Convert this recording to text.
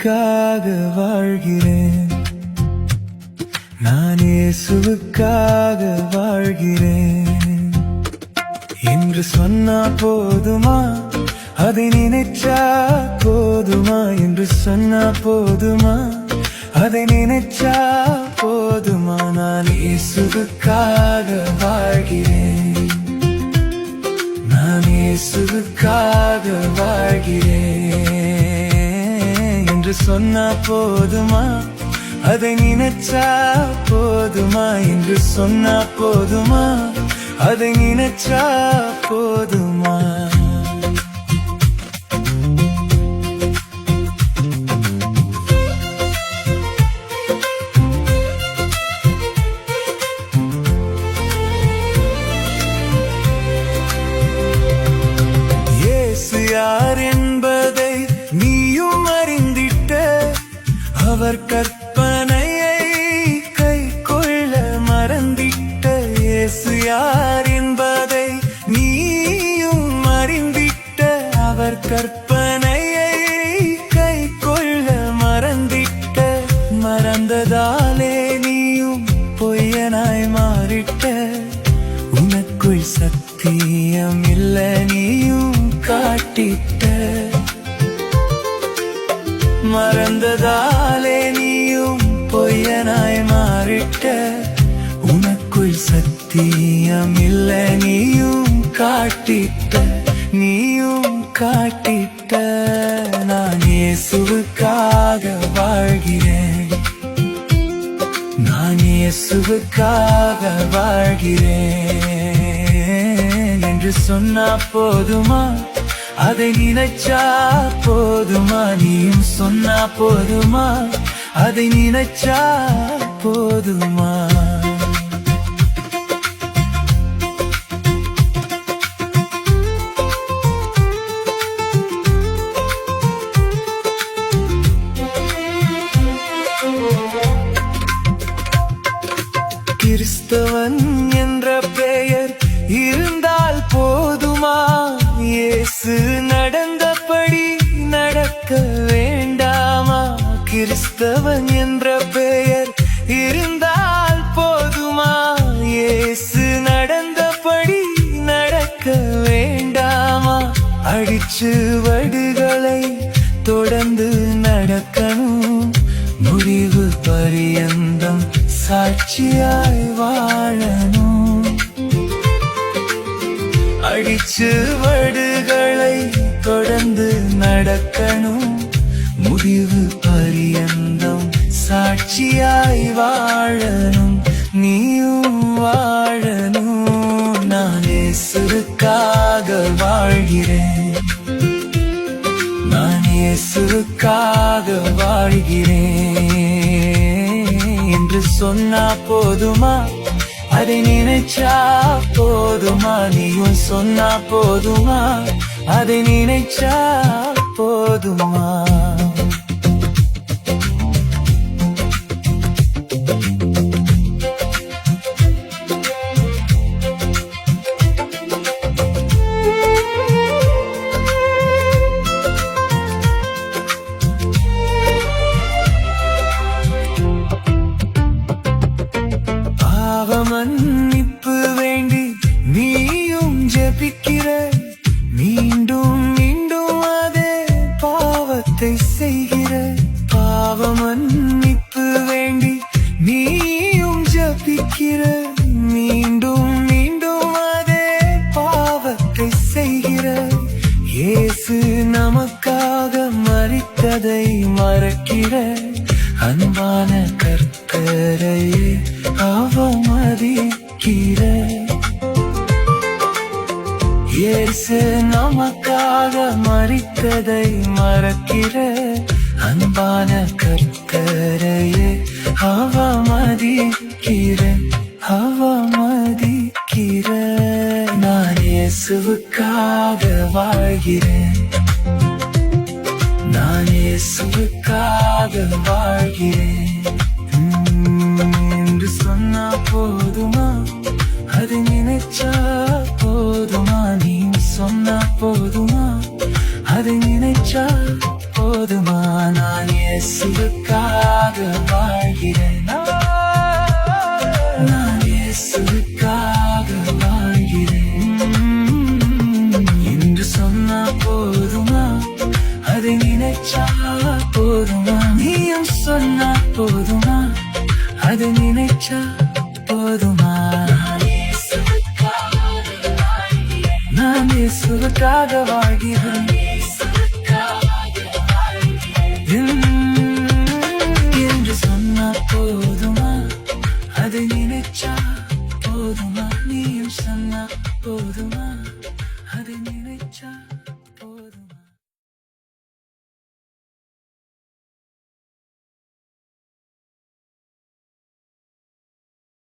இயேசுவுக்காக வாழ்கிறேன், நான் இயேசுவுக்காக வாழ்கிறேன் என்று சொன்னா போதுமா? அதை நினைச்சா போதுமா? என்று சொன்னா போதுமா? அதை நினைச்சா போதுமா? நான் இயேசுவுக்காக வாழ்கிறேன், நான் இயேசுவுக்காக வாழ்கிறேன் என்று சொன்னா போதுமா? அதை நினைச்சா போதுமா? என்று சொன்னா போதுமா? அதை நினைச்சா போதுமா? யார் என்பதை நீயும் அறிந்திட்ட, அவர் கற்பனையை கை கொள்ள மறந்திட்ட. இயேசு யார் என்பதை நீயும் அறிந்திட்ட, அவர் கற்பனையை கை கொள்ள மறந்திட்ட. மறந்ததாலே நீயும் பொய்யனாய் மாறிட்ட, உனக்குள் சத்தியம் இல்ல நீயும் காட்டிட்ட. மறந்ததாலே நீயும் பொய்யனாய் மாறிட்ட, உனக்குள் சத்தியம் இல்ல நீயும் காட்டிட்ட, நீயும் காட்டிட்ட. நான் இயேசுவுக்காக வாழ்கிறேன், நான் இயேசுவுக்காக வாழ்கிறேன் என்று சொன்னா போதுமா? அதை நினைச்சா போதுமா? நீயும் சொன்னா போதுமா? அதை நினைச்சா போதுமா? கிறிஸ்தவன் என்ற பெயர் இருந்தால் போதுமா? இயேசு நடந்தபடி நடக்க வேண்டாமா? கிறிஸ்தவன் என்ற பெயர் இருந்தால் போதுமா? இயேசு நடந்தபடி நடக்க வேண்டாமா? அடிச்சுவடுகளை தொடர்ந்து நடக்கணும், முடிவு பரியந்தம் சாட்சியாய் வாழணும். அடிச்சுவடுகளை தொடர்ந்து நடக்கணும், முடிவு பரியந்தம் சாட்சியாய் வாழணும், நீயும் வாழணும். நான் இயேசுவுக்காக வாழ்கிறேன், நான் இயேசுவுக்காக வாழ்கிறேன் என்று சொன்னா போதுமா? அதை நினைச்சா போதுமா? நீயும் சொன்னா போதுமா? அதை நினைச்சா போதுமா? மன்னிப்பு வேண்டி நீயும் ஜெபிக்கிற, மீண்டும் மீண்டும் அதே பாவத்தை செய்கிற. பாவ மன்னிப்பு வேண்டி நீயும் ஜெபிக்கிற, மீண்டும் மீண்டும் அதே பாவத்தை செய்கிற. இயேசு நமக்காக மரித்ததை மறக்கிற, அன்பான கர்த்தரையே அவமதிக்கிற. இயேசு நமக்காக மரித்ததை மறக்கிற, அன்பான கர்த்தரையே அவமதிக்கிற, அவமதிக்கிற. நான் இயேசுவுக்காக வாழ்கிறேன், நான் இயேசுவுக்காக வாழ்கிறேன் என்று சொன்னா போதுமா? அதை நினைச்சா போதுமா? நீ சொன்னா போதுமா? அதை நினைச்சா போதுமா? நான் அது நினைச்சா போதுமா? நான் இயேசுவுக்காக வாழ்கிறேன்.